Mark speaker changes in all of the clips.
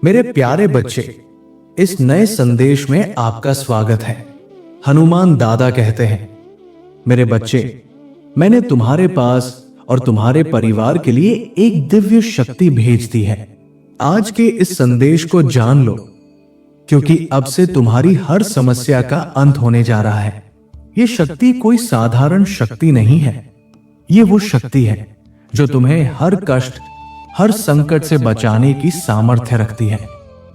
Speaker 1: मेरे प्यारे बच्चे, इस नए संदेश में आपका स्वागत है। हनुमान दादा कहते हैं, मेरे बच्चे, मैंने तुम्हारे पास और तुम्हारे परिवार के लिए एक दिव्य शक्ति भेज दी है। आज के इस संदेश को जान लो, क्योंकि अब से तुम्हारी हर समस्या का अंत होने जा रहा है। ये शक्ति कोई साधारण शक्ति नहीं है। ये वो शक्ति है जो तुम्हें हर कष्ट, हर संकट से बचाने की सामर्थ्य रखती है।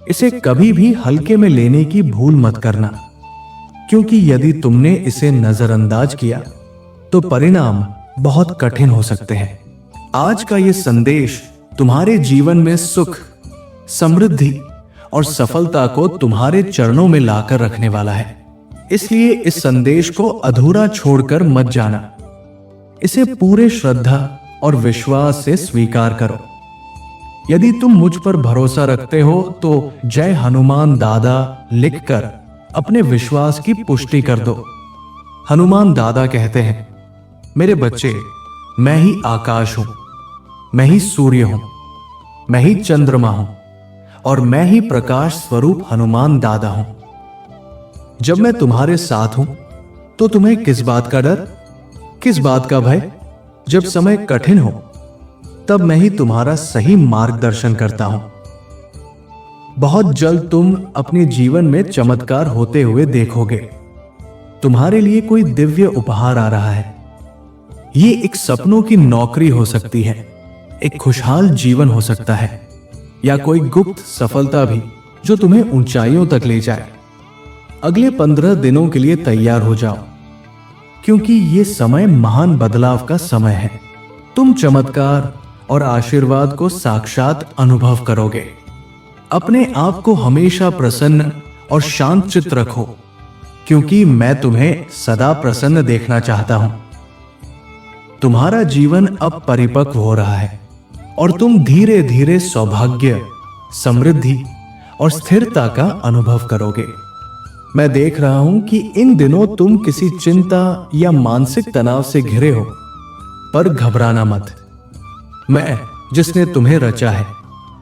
Speaker 1: इसे कभी भी हल्के में लेने की भूल मत करना, क्योंकि यदि तुमने इसे नजरअंदाज किया तो परिणाम बहुत कठिन हो सकते हैं। आज का ये संदेश तुम्हारे जीवन में सुख, समृद्धि और सफलता को तुम्हारे चरणों में लाकर रखने वाला है। इसलिए इस संदेश को अधूरा छोड़कर मत जाना। इसे पूरे श्रद्धा और विश्वास से स्वीकार करो। यदि तुम मुझ पर भरोसा रखते हो तो जय हनुमान दादा लिखकर अपने विश्वास की पुष्टि कर दो। हनुमान दादा कहते हैं, मेरे बच्चे, मैं ही आकाश हूं, मैं ही सूर्य हूं, मैं ही चंद्रमा हूं और मैं ही प्रकाश स्वरूप हनुमान दादा हूं। जब मैं तुम्हारे साथ हूं तो तुम्हें किस बात का डर, किस बात का भय? जब समय कठिन हो तब मैं ही तुम्हारा सही मार्गदर्शन करता हूं। बहुत जल्द तुम अपने जीवन में चमत्कार होते हुए देखोगे। तुम्हारे लिए कोई दिव्य उपहार आ रहा है। ये एक सपनों की नौकरी हो सकती है, एक खुशहाल जीवन हो सकता है, या कोई गुप्त सफलता भी जो तुम्हें ऊंचाइयों तक ले जाए। अगले 15 दिनों के लिए तैयार हो जाओ, क्योंकि ये समय महान बदलाव का समय है। तुम चमत्कार और आशीर्वाद को साक्षात अनुभव करोगे। अपने आप को हमेशा प्रसन्न और शांत चित्त रखो, क्योंकि मैं तुम्हें सदा प्रसन्न देखना चाहता हूं। तुम्हारा जीवन अब परिपक्व हो रहा है और तुम धीरे धीरे सौभाग्य, समृद्धि और स्थिरता का अनुभव करोगे। मैं देख रहा हूं कि इन दिनों तुम किसी चिंता या मानसिक तनाव से घिरे हो, पर घबराना मत। मैं, जिसने तुम्हें रचा है,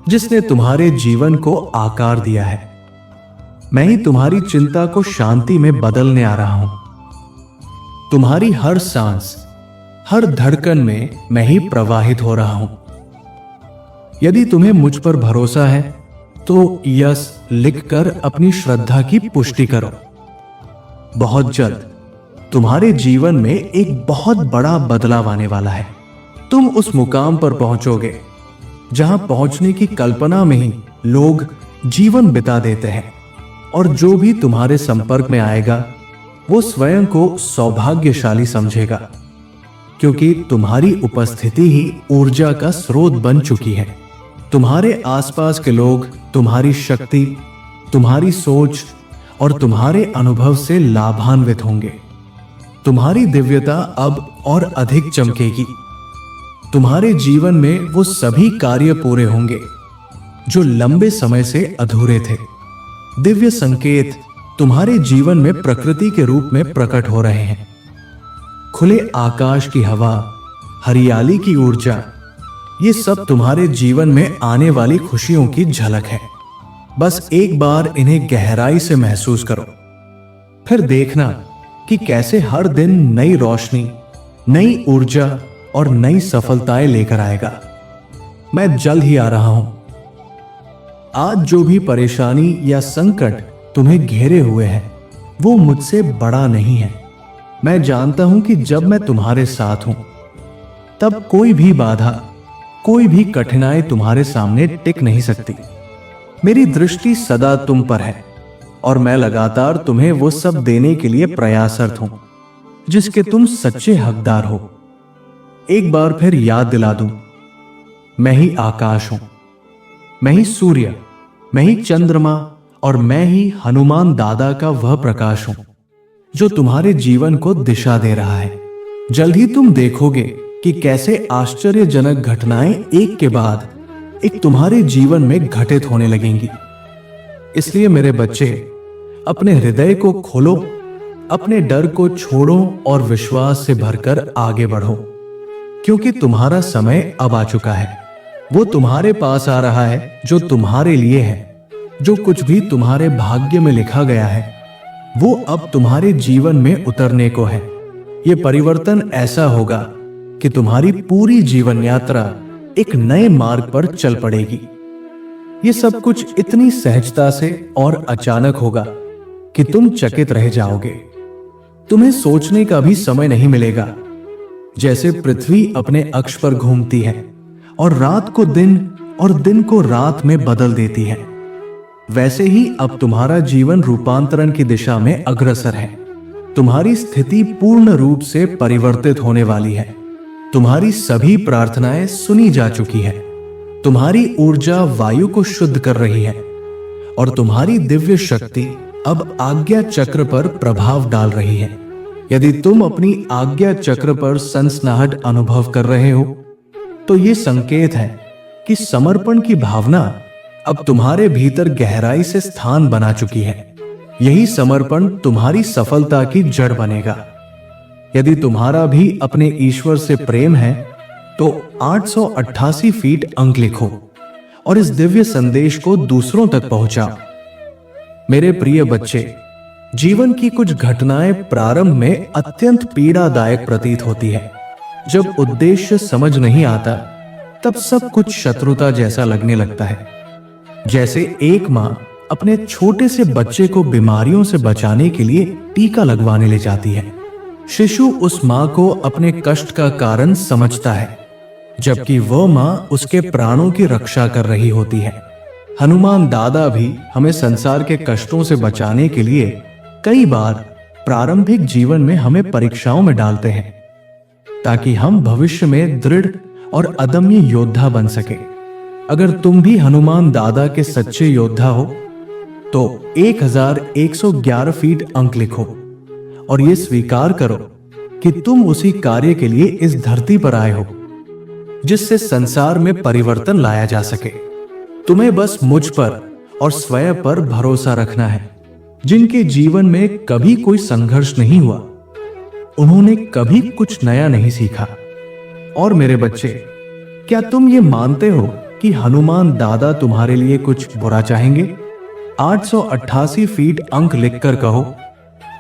Speaker 1: जिसने तुम्हारे जीवन को आकार दिया है, मैं ही तुम्हारी चिंता को शांति में बदलने आ रहा हूं। तुम्हारी हर सांस, हर धड़कन में मैं ही प्रवाहित हो रहा हूं। यदि तुम्हें मुझ पर भरोसा है तो यस लिखकर अपनी श्रद्धा की पुष्टि करो। बहुत जल्द तुम्हारे जीवन में एक बहुत बड़ा बदलाव आने वाला है। तुम उस मुकाम पर पहुंचोगे जहां पहुंचने की कल्पना में ही लोग जीवन बिता देते हैं, और जो भी तुम्हारे संपर्क में आएगा वो स्वयं को सौभाग्यशाली समझेगा, क्योंकि तुम्हारी उपस्थिति ही ऊर्जा का स्रोत बन चुकी है। तुम्हारे आसपास के लोग तुम्हारी शक्ति, तुम्हारी सोच और तुम्हारे अनुभव से लाभान्वित होंगे। तुम्हारी दिव्यता अब और अधिक चमकेगी। तुम्हारे जीवन में वो सभी कार्य पूरे होंगे जो लंबे समय से अधूरे थे। दिव्य संकेत तुम्हारे जीवन में प्रकृति के रूप में प्रकट हो रहे हैं। खुले आकाश की हवा, हरियाली की ऊर्जा, ये सब तुम्हारे जीवन में आने वाली खुशियों की झलक है। बस एक बार इन्हें गहराई से महसूस करो, फिर देखना कि कैसे हर दिन नई रोशनी, नई ऊर्जा और नई सफलताएं लेकर आएगा। मैं जल्द ही आ रहा हूं। आज जो भी परेशानी या संकट तुम्हें घेरे हुए हैं वो मुझसे बड़ा नहीं है। मैं जानता हूं कि जब मैं तुम्हारे साथ हूं तब कोई भी बाधा, कोई भी कठिनाई तुम्हारे सामने टिक नहीं सकती। मेरी दृष्टि सदा तुम पर है और मैं लगातार तुम्हें वो सब देने के लिए प्रयासरत हूं जिसके तुम सच्चे हकदार हो। एक बार फिर याद दिला दूं, मैं ही आकाश हूं, मैं ही सूर्य, मैं ही चंद्रमा और मैं ही हनुमान दादा का वह प्रकाश हूं जो तुम्हारे जीवन को दिशा दे रहा है। जल्द ही तुम देखोगे कि कैसे आश्चर्यजनक घटनाएं एक के बाद एक तुम्हारे जीवन में घटित होने लगेंगी। इसलिए मेरे बच्चे, अपने हृदय को खोलो, अपने डर को छोड़ो और विश्वास से भरकर आगे बढ़ो, क्योंकि तुम्हारा समय अब आ चुका है। वो तुम्हारे पास आ रहा है जो तुम्हारे लिए है, जो कुछ भी तुम्हारे भाग्य में लिखा गया है वो अब तुम्हारे जीवन में उतरने को है। ये परिवर्तन ऐसा होगा कि तुम्हारी पूरी जीवन यात्रा एक नए मार्ग पर चल पड़ेगी। ये सब कुछ इतनी सहजता से और अचानक होगा कि तुम चकित रह जाओगे। तुम्हें सोचने का भी समय नहीं मिलेगा। जैसे पृथ्वी अपने अक्ष पर घूमती है और रात को दिन और दिन को रात में बदल देती है, वैसे ही अब तुम्हारा जीवन रूपांतरण की दिशा में अग्रसर है। तुम्हारी स्थिति पूर्ण रूप से परिवर्तित होने वाली है। तुम्हारी सभी प्रार्थनाएं सुनी जा चुकी है। तुम्हारी ऊर्जा वायु को शुद्ध कर रही है और तुम्हारी दिव्य शक्ति अब आज्ञा चक्र पर प्रभाव डाल रही है। यदि तुम अपनी आज्ञा चक्र पर सनसनाहट अनुभव कर रहे हो तो ये संकेत है कि समर्पण की भावना अब तुम्हारे भीतर गहराई से स्थान बना चुकी है। यही समर्पण तुम्हारी सफलता की जड़ बनेगा। यदि तुम्हारा भी अपने ईश्वर से प्रेम है तो 888 फीट अंक लिखो और इस दिव्य संदेश को दूसरों तक पहुंचाओ। मेरे प्रिय बच्चे, जीवन की कुछ घटनाएं प्रारंभ में अत्यंत पीड़ादायक प्रतीत होती है। जब उद्देश्य समझ नहीं आता तब सब कुछ शत्रुता जैसा लगने लगता है। जैसे एक मां अपने छोटे से बच्चे को बीमारियों से बचाने के लिए टीका लगवाने ले जाती है। शिशु उस मां को अपने कष्ट का कारण समझता है, जबकि वह मां उसके प्राणों की रक्षा कर रही होती है। हनुमान दादा भी हमें संसार के कष्टों से बचाने के लिए कई बार प्रारंभिक जीवन में हमें परीक्षाओं में डालते हैं, ताकि हम भविष्य में दृढ़ और अदम्य योद्धा बन सके। अगर तुम भी हनुमान दादा के सच्चे योद्धा हो तो 1111 फीट अंक लिखो और यह स्वीकार करो कि तुम उसी कार्य के लिए इस धरती पर आए हो जिससे संसार में परिवर्तन लाया जा सके। तुम्हें बस मुझ पर और स्वयं पर भरोसा रखना है। जिनके जीवन में कभी कोई संघर्ष नहीं हुआ, उन्होंने कभी कुछ नया नहीं सीखा। और मेरे बच्चे, क्या तुम ये मानते हो कि हनुमान दादा तुम्हारे लिए कुछ बुरा चाहेंगे? 888 फीट अंक लिखकर कहो,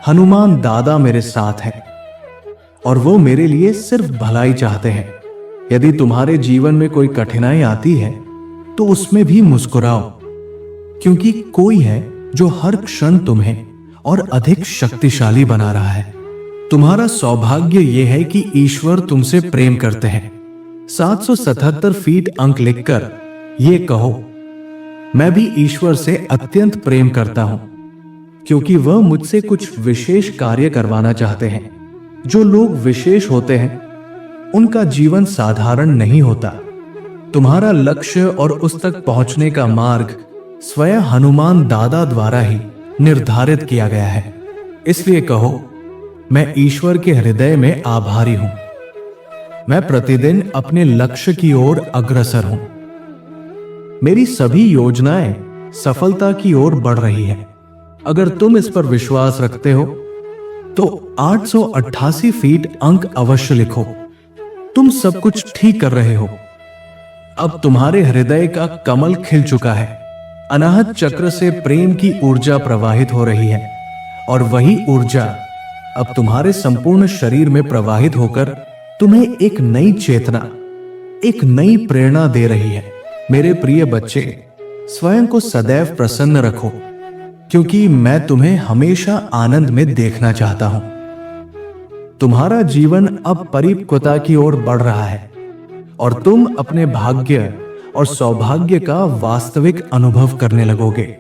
Speaker 1: हनुमान दादा मेरे साथ हैं और वो मेरे लिए सिर्फ भलाई चाहते हैं। यदि तुम्हारे जीवन में कोई कठिनाई आती है तो उसमें भी मुस्कुराओ, क्योंकि कोई है जो हर क्षण तुम्हें और अधिक शक्तिशाली बना रहा है। तुम्हारा सौभाग्य यह है कि ईश्वर तुमसे प्रेम करते हैं। 777 फीट अंक लिखकर ये कहो, मैं भी ईश्वर से अत्यंत प्रेम करता हूं, क्योंकि वह मुझसे कुछ विशेष कार्य करवाना चाहते हैं। जो लोग विशेष होते हैं उनका जीवन साधारण नहीं होता। तुम्हारा लक्ष्य और उस तक पहुंचने का मार्ग स्वयं हनुमान दादा द्वारा ही निर्धारित किया गया है। इसलिए कहो, मैं ईश्वर के हृदय में आभारी हूं। मैं प्रतिदिन अपने लक्ष्य की ओर अग्रसर हूं। मेरी सभी योजनाएं सफलता की ओर बढ़ रही हैं। अगर तुम इस पर विश्वास रखते हो तो 888 फीट अंक अवश्य लिखो। तुम सब कुछ ठीक कर रहे हो। अब तुम्हारे हृदय का कमल खिल चुका है। अनाहत चक्र से प्रेम की ऊर्जा प्रवाहित हो रही है और वही ऊर्जा अब तुम्हारे संपूर्ण शरीर में प्रवाहित होकर तुम्हें एक नई चेतना, एक नई प्रेरणा दे रही है। मेरे प्रिय बच्चे, स्वयं को सदैव प्रसन्न रखो, क्योंकि मैं तुम्हें हमेशा आनंद में देखना चाहता हूं। तुम्हारा जीवन अब परिपक्वता की ओर बढ़ रहा है और तुम अपने भाग्य और सौभाग्य का वास्तविक अनुभव करने लगोगे।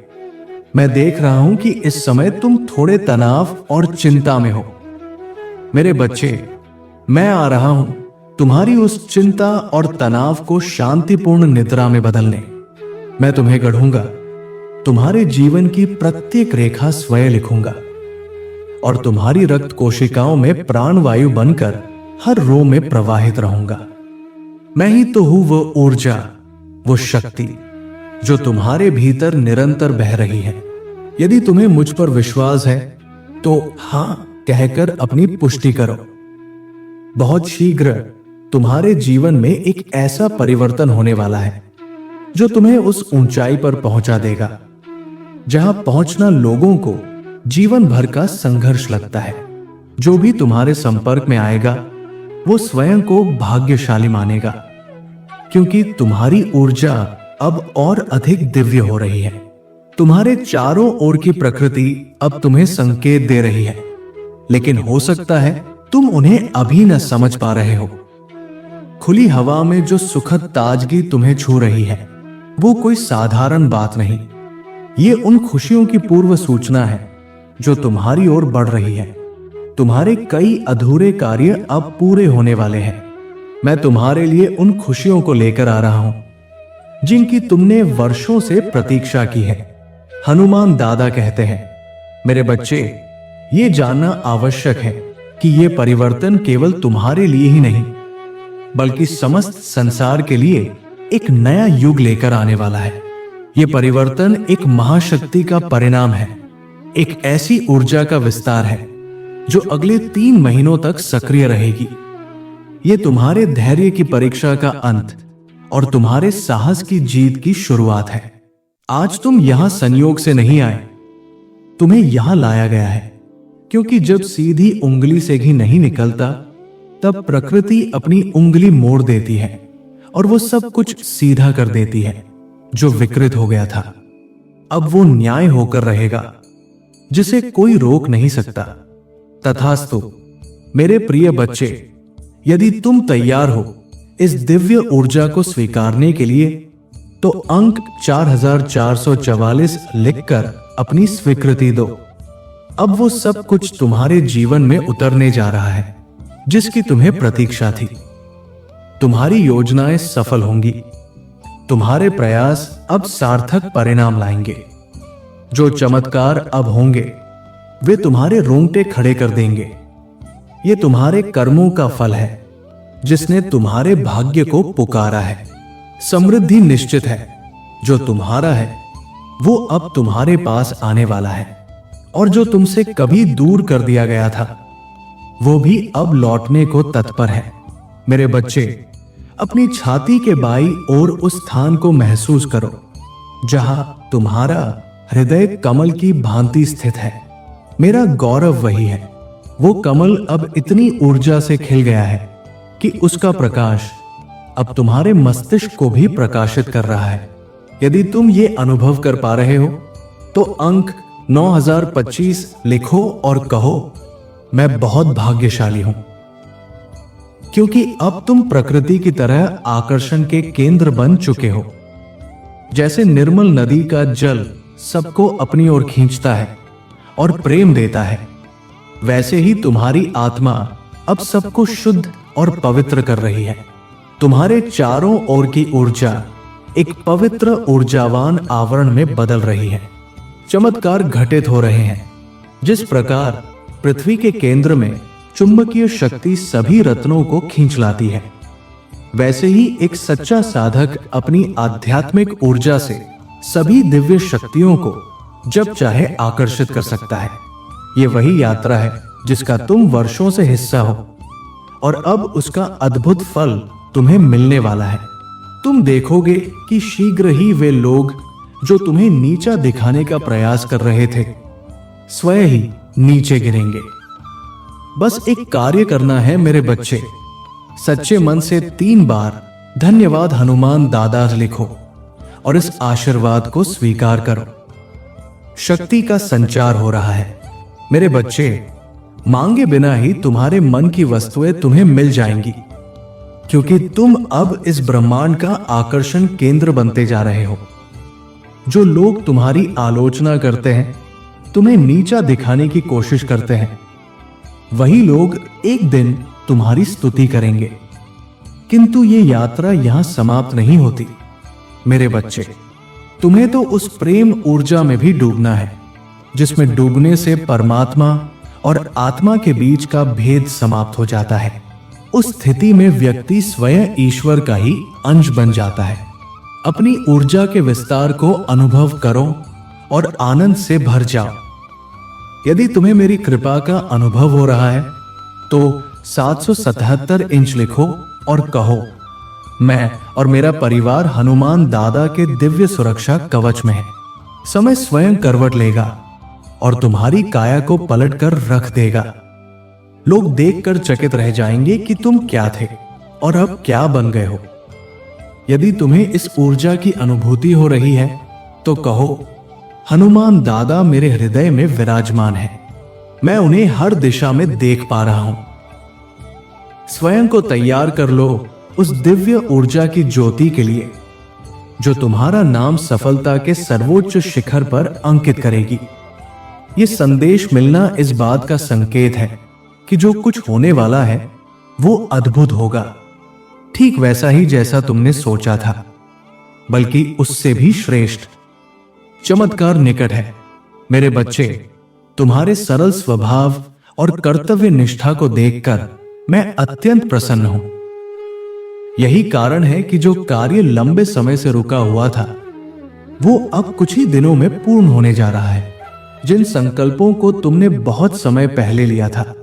Speaker 1: मैं देख रहा हूं कि इस समय तुम थोड़े तनाव और चिंता में हो। मेरे बच्चे, मैं आ रहा हूं तुम्हारी उस चिंता और तनाव को शांतिपूर्ण निद्रा में बदलने। मैं तुम्हें गढ़ूंगा, तुम्हारे जीवन की प्रत्येक रेखा स्वयं लिखूंगा और तुम्हारी रक्त कोशिकाओं में प्राणवायु बनकर हर रो में प्रवाहित रहूंगा। मैं ही तो हूं वो ऊर्जा, वो शक्ति जो तुम्हारे भीतर निरंतर बह रही है। यदि तुम्हें मुझ पर विश्वास है तो हां कहकर अपनी पुष्टि करो। बहुत शीघ्र तुम्हारे जीवन में एक ऐसा परिवर्तन होने वाला है जो तुम्हें उस ऊंचाई पर पहुंचा देगा जहां पहुंचना लोगों को जीवन भर का संघर्ष लगता है। जो भी तुम्हारे संपर्क में आएगा वो स्वयं को भाग्यशाली मानेगा, क्योंकि तुम्हारी ऊर्जा अब और अधिक दिव्य हो रही है। तुम्हारे चारों ओर की प्रकृति अब तुम्हें संकेत दे रही है, लेकिन हो सकता है तुम उन्हें अभी न समझ पा रहे हो। खुली हवा में जो सुखद ताजगी तुम्हें छू रही है वो कोई साधारण बात नहीं, ये उन खुशियों की पूर्व सूचना है जो तुम्हारी ओर बढ़ रही है। तुम्हारे कई अधूरे कार्य अब पूरे होने वाले हैं। मैं तुम्हारे लिए उन खुशियों को लेकर आ रहा हूं जिनकी तुमने वर्षों से प्रतीक्षा की है। हनुमान दादा कहते हैं, मेरे बच्चे, ये जानना आवश्यक है कि ये परिवर्तन केवल तुम्हारे लिए ही नहीं बल्कि समस्त संसार के लिए एक नया युग लेकर आने वाला है। ये परिवर्तन एक महाशक्ति का परिणाम है, एक ऐसी ऊर्जा का विस्तार है जो अगले 3 महीनों तक सक्रिय रहेगी। ये तुम्हारे धैर्य की परीक्षा का अंत और तुम्हारे साहस की जीत की शुरुआत है। आज तुम यहां संयोग से नहीं आए, तुम्हें यहां लाया गया है, क्योंकि जब सीधी उंगली से घी नहीं निकलता तब प्रकृति अपनी उंगली मोड़ देती है और वो सब कुछ सीधा कर देती है जो विकृत हो गया था। अब वो न्याय होकर रहेगा जिसे कोई रोक नहीं सकता। तथास्तु मेरे प्रिय बच्चे, यदि तुम तैयार हो इस दिव्य ऊर्जा को स्वीकारने के लिए तो अंक 4444 लिखकर अपनी स्वीकृति दो। अब वो सब कुछ तुम्हारे जीवन में उतरने जा रहा है जिसकी तुम्हें प्रतीक्षा थी। तुम्हारी योजनाएं सफल होंगी, तुम्हारे प्रयास अब सार्थक परिणाम लाएंगे। जो चमत्कार अब होंगे वे तुम्हारे रोंगटे खड़े कर देंगे। ये तुम्हारे कर्मों का फल है जिसने तुम्हारे भाग्य को पुकारा है। समृद्धि निश्चित है, जो तुम्हारा है वो अब तुम्हारे पास आने वाला है, और जो तुमसे कभी दूर कर दिया गया था वो भी अब लौटने को तत्पर है। मेरे बच्चे, अपनी छाती के बाईं ओर उस स्थान को महसूस करो जहां तुम्हारा हृदय कमल की भांति स्थित है। मेरा गौरव वही है। वो कमल अब इतनी ऊर्जा से खिल गया है कि उसका प्रकाश अब तुम्हारे मस्तिष्क को भी प्रकाशित कर रहा है। यदि तुम ये अनुभव कर पा रहे हो तो अंक 9025 लिखो और कहो, मैं बहुत भाग्यशाली हूं, क्योंकि अब तुम प्रकृति की तरह आकर्षण के केंद्र बन चुके हो। जैसे निर्मल नदी का जल सबको अपनी ओर खींचता है और प्रेम देता है, वैसे ही तुम्हारी आत्मा अब सबको शुद्ध और पवित्र कर रही है। तुम्हारे चारों ओर की ऊर्जा एक पवित्र ऊर्जावान आवरण में बदल रही है। चमत्कार घटित हो रहे हैं। जिस प्रकार पृथ्वी के केंद्र में चुंबकीय शक्ति सभी रत्नों को खींच लाती है, वैसे ही एक सच्चा साधक अपनी आध्यात्मिक ऊर्जा से सभी दिव्य शक्तियों को जब चाहे आकर्षित कर सकता है। ये वही यात्रा है जिसका तुम वर्षों से हिस्सा हो, और अब उसका अद्भुत फल तुम्हें मिलने वाला है। तुम देखोगे कि शीघ्र ही वे लोग जो तुम्हें नीचा दिखाने का प्रयास कर रहे थे स्वयं ही नीचे गिरेंगे। बस एक कार्य करना है मेरे बच्चे। सच्चे मन से 3 बार धन्यवाद हनुमान दादा लिखो और इस आशीर्वाद को स्वीकार करो। शक्ति का संचार हो रहा है। मेरे बच्चे, मांगे बिना ही तुम्हारे मन की वस्तुएं तुम्हें मिल जाएंगी, क्योंकि तुम अब इस ब्रह्मांड का आकर्षण केंद्र बनते जा रहे हो। जो लोग तुम्हारी आलोचना करते हैं, तुम्हें नीचा दिखाने की कोशिश करते हैं, वही लोग एक दिन तुम्हारी स्तुति करेंगे। किंतु ये यात्रा यहां समाप्त नहीं होती। मेरे बच्चे, तुम्हें तो उस प्रेम ऊर्जा में भी डूबना है जिसमें डूबने से परमात्मा और आत्मा के बीच का भेद समाप्त हो जाता है। उस स्थिति में व्यक्ति स्वयं ईश्वर का ही अंश बन जाता है। अपनी ऊर्जा के विस्तार को अनुभव करो और आनंद से भर जाओ। यदि तुम्हें मेरी कृपा का अनुभव हो रहा है तो 777 इंच लिखो और कहो, मैं और मेरा परिवार हनुमान दादा के दिव्य सुरक्षा कवच में है। समय स्वयं करवट लेगा और तुम्हारी काया को पलटकर रख देगा। लोग देखकर चकित रह जाएंगे कि तुम क्या थे और अब क्या बन गए हो। यदि तुम्हें इस ऊर्जा की अनुभूति हो रही है तो कहो, हनुमान दादा मेरे हृदय में विराजमान है, मैं उन्हें हर दिशा में देख पा रहा हूं। स्वयं को तैयार कर लो उस दिव्य ऊर्जा की ज्योति के लिए जो तुम्हारा नाम सफलता के सर्वोच्च शिखर पर अंकित करेगी। यह संदेश मिलना इस बात का संकेत है कि जो कुछ होने वाला है वो अद्भुत होगा, ठीक वैसा ही जैसा तुमने सोचा था, बल्कि उससे भी श्रेष्ठ। चमत्कार निकट है मेरे बच्चे। तुम्हारे सरल स्वभाव और कर्तव्य निष्ठा को देखकर मैं अत्यंत प्रसन्न हूं। यही कारण है कि जो कार्य लंबे समय से रुका हुआ था वो अब कुछ ही दिनों में पूर्ण होने जा रहा है। जिन संकल्पों को तुमने बहुत समय पहले लिया था,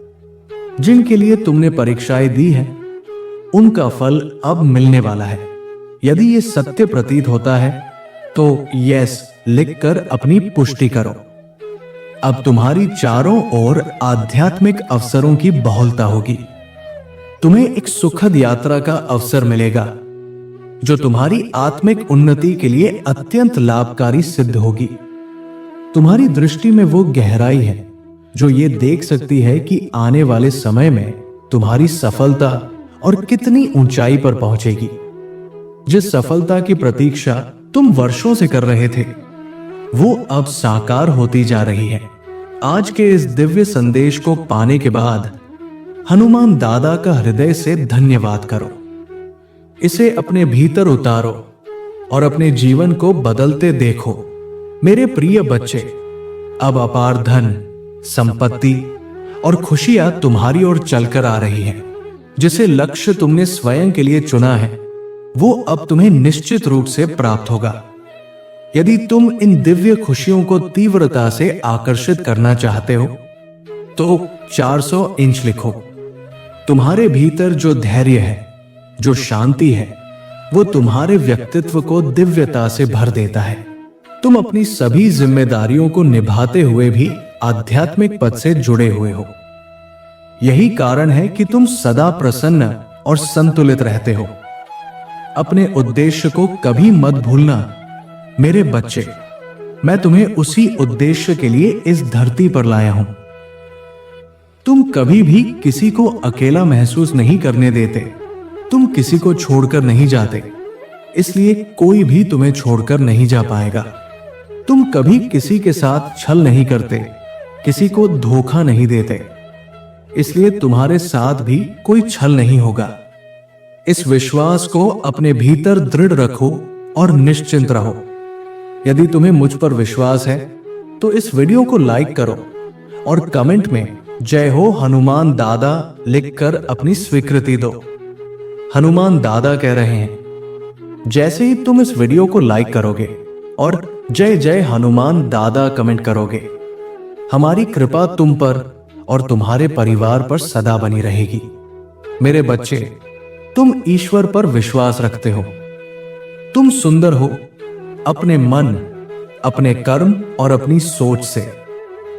Speaker 1: जिनके लिए तुमने परीक्षाएं दी हैं, उनका फल अब मिलने वाला है। यदि ये सत्य प्रतीत होता है तो यस लिखकर अपनी पुष्टि करो। अब तुम्हारी चारों ओर आध्यात्मिक अवसरों की बहुलता होगी। तुम्हें एक सुखद यात्रा का अवसर मिलेगा जो तुम्हारी आत्मिक उन्नति के लिए अत्यंत लाभकारी सिद्ध होगी। तुम्हारी दृष्टि में वो गहराई है जो ये देख सकती है कि आने वाले समय में तुम्हारी सफलता और कितनी ऊंचाई पर पहुंचेगी। जिस सफलता की प्रतीक्षा तुम वर्षों से कर रहे थे वो अब साकार होती जा रही है। आज के इस दिव्य संदेश को पाने के बाद हनुमान दादा का हृदय से धन्यवाद करो। इसे अपने भीतर उतारो और अपने जीवन को बदलते देखो। मेरे प्रिय बच्चे, अब अपार धन, संपत्ति और खुशियां तुम्हारी ओर चलकर आ रही हैं। जिसे लक्ष्य तुमने स्वयं के लिए चुना है वो अब तुम्हें निश्चित रूप से प्राप्त होगा। यदि तुम इन दिव्य खुशियों को तीव्रता से आकर्षित करना चाहते हो तो 400 इंच लिखो। तुम्हारे भीतर जो धैर्य है, जो शांति है, वो तुम्हारे व्यक्तित्व को दिव्यता से भर देता है। तुम अपनी सभी जिम्मेदारियों को निभाते हुए भी आध्यात्मिक पद से जुड़े हुए हो। यही कारण है कि तुम सदा प्रसन्न और संतुलित रहते हो। अपने उद्देश्य को कभी मत भूलना मेरे बच्चे। मैं तुम्हें उसी उद्देश्य के लिए इस धरती पर लाया हूं। तुम कभी भी किसी को अकेला महसूस नहीं करने देते। तुम किसी को छोड़कर नहीं जाते, इसलिए कोई भी तुम्हें छोड़कर नहीं जा पाएगा। तुम कभी किसी के साथ छल नहीं करते, किसी को धोखा नहीं देते, इसलिए तुम्हारे साथ भी कोई छल नहीं होगा। इस विश्वास को अपने भीतर दृढ़ रखो और निश्चिंत रहो। यदि तुम्हें मुझ पर विश्वास है तो इस वीडियो को लाइक करो और कमेंट में जय हो हनुमान दादा लिखकर अपनी स्वीकृति दो। हनुमान दादा कह रहे हैं, जैसे ही तुम इस वीडियो को लाइक करोगे और जय जय हनुमान दादा कमेंट करोगे, हमारी कृपा तुम पर और तुम्हारे परिवार पर सदा बनी रहेगी। मेरे बच्चे, तुम ईश्वर पर विश्वास रखते हो। तुम सुंदर हो अपने मन, अपने कर्म और अपनी सोच से।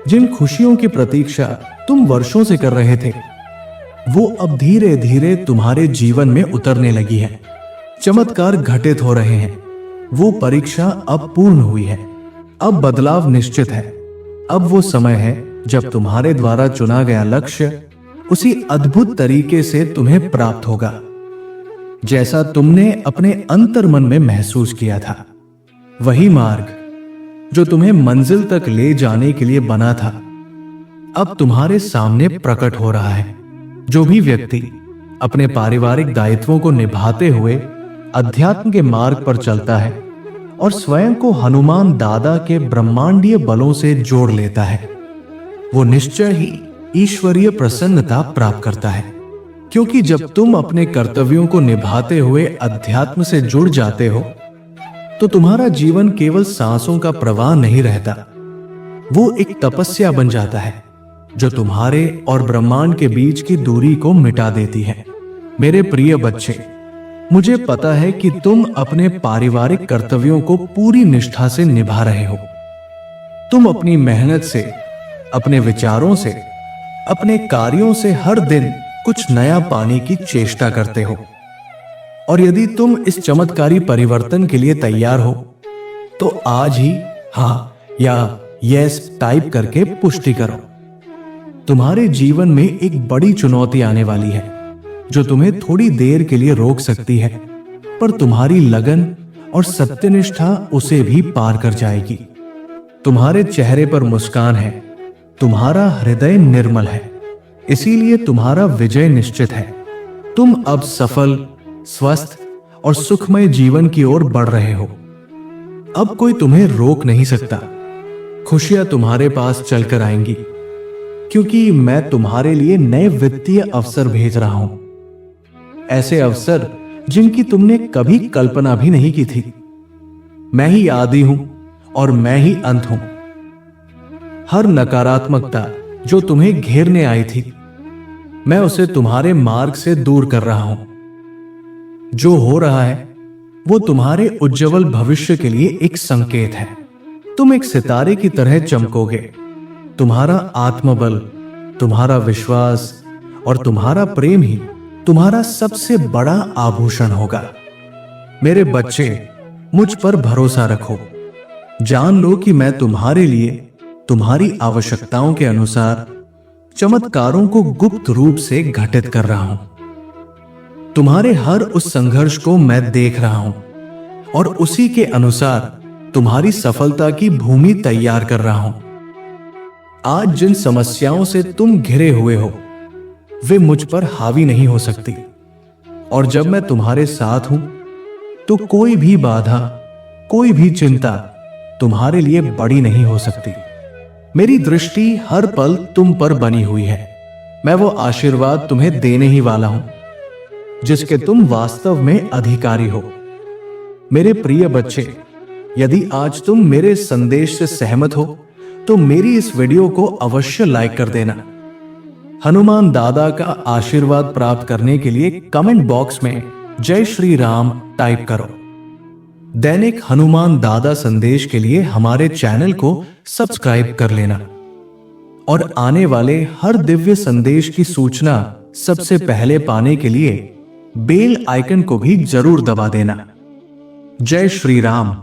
Speaker 1: जिन खुशियों की प्रतीक्षा तुम वर्षों से कर रहे थे वो अब धीरे धीरे तुम्हारे जीवन में उतरने लगी है। चमत्कार घटित हो रहे हैं। वो परीक्षा अब पूर्ण हुई है। अब बदलाव निश्चित है। अब वो समय है जब तुम्हारे द्वारा चुना गया लक्ष्य उसी अद्भुत तरीके से तुम्हें प्राप्त होगा जैसा तुमने अपने अंतर्मन में महसूस किया था। वही मार्ग जो तुम्हें मंजिल तक ले जाने के लिए बना था अब तुम्हारे सामने प्रकट हो रहा है। जो भी व्यक्ति अपने पारिवारिक दायित्वों को निभाते हुए अध्यात्म के मार्ग पर चलता है और स्वयं को हनुमान दादा के ब्रह्मांडीय बलों से जोड़ लेता है, वो निश्चय ही ईश्वरीय प्रसन्नता प्राप्त करता है। क्योंकि जब तुम अपने कर्तव्यों को निभाते हुए अध्यात्म से जुड़ जाते हो तो तुम्हारा जीवन केवल सांसों का प्रवाह नहीं रहता, वो एक तपस्या बन जाता है जो तुम्हारे और ब्रह्मांड के बीच की दूरी को मिटा देती है। मेरे प्रिय बच्चे, मुझे पता है कि तुम अपने पारिवारिक कर्तव्यों को पूरी निष्ठा से निभा रहे हो। तुम अपनी मेहनत से, अपने विचारों से, अपने कार्यों से हर दिन कुछ नया पाने की चेष्टा करते हो। और यदि तुम इस चमत्कारी परिवर्तन के लिए तैयार हो तो आज ही हाँ या यस टाइप करके पुष्टि करो। तुम्हारे जीवन में एक बड़ी चुनौती आने वाली है जो तुम्हें थोड़ी देर के लिए रोक सकती है, पर तुम्हारी लगन और सत्यनिष्ठा उसे भी पार कर जाएगी। तुम्हारे चेहरे पर मुस्कान है, तुम्हारा हृदय निर्मल है, इसीलिए तुम्हारा विजय निश्चित है। तुम अब सफल, स्वस्थ और सुखमय जीवन की ओर बढ़ रहे हो। अब कोई तुम्हें रोक नहीं सकता। खुशियां तुम्हारे पास चलकर आएंगी, क्योंकि मैं तुम्हारे लिए नए वित्तीय अवसर भेज रहा हूं। ऐसे अवसर जिनकी तुमने कभी कल्पना भी नहीं की थी। मैं ही आदि हूं और मैं ही अंत हूं। हर नकारात्मकता जो तुम्हें घेरने आई थी, मैं उसे तुम्हारे मार्ग से दूर कर रहा हूं। जो हो रहा है वो तुम्हारे उज्जवल भविष्य के लिए एक संकेत है। तुम एक सितारे की तरह चमकोगे। तुम्हारा आत्मबल, तुम्हारा विश्वास और तुम्हारा प्रेम ही तुम्हारा सबसे बड़ा आभूषण होगा। मेरे बच्चे, मुझ पर भरोसा रखो। जान लो कि मैं तुम्हारे लिए तुम्हारी आवश्यकताओं के अनुसार चमत्कारों को गुप्त रूप से घटित कर रहा हूं। तुम्हारे हर उस संघर्ष को मैं देख रहा हूं और उसी के अनुसार तुम्हारी सफलता की भूमि तैयार कर रहा हूं। आज जिन समस्याओं से तुम घिरे हुए हो वे मुझ पर हावी नहीं हो सकती, और जब मैं तुम्हारे साथ हूं तो कोई भी बाधा, कोई भी चिंता तुम्हारे लिए बड़ी नहीं हो सकती। मेरी दृष्टि हर पल तुम पर बनी हुई है। मैं वो आशीर्वाद तुम्हें देने ही वाला हूं जिसके तुम वास्तव में अधिकारी हो। मेरे प्रिय बच्चे, यदि आज तुम मेरे संदेश से सहमत हो तो मेरी इस वीडियो को अवश्य लाइक कर देना। हनुमान दादा का आशीर्वाद प्राप्त करने के लिए कमेंट बॉक्स में जय श्री राम टाइप करो। दैनिक हनुमान दादा संदेश के लिए हमारे चैनल को सब्सक्राइब कर लेना और आने वाले हर दिव्य संदेश की सूचना सबसे पहले पाने के लिए बेल आइकन को भी जरूर दबा देना। जय श्री राम।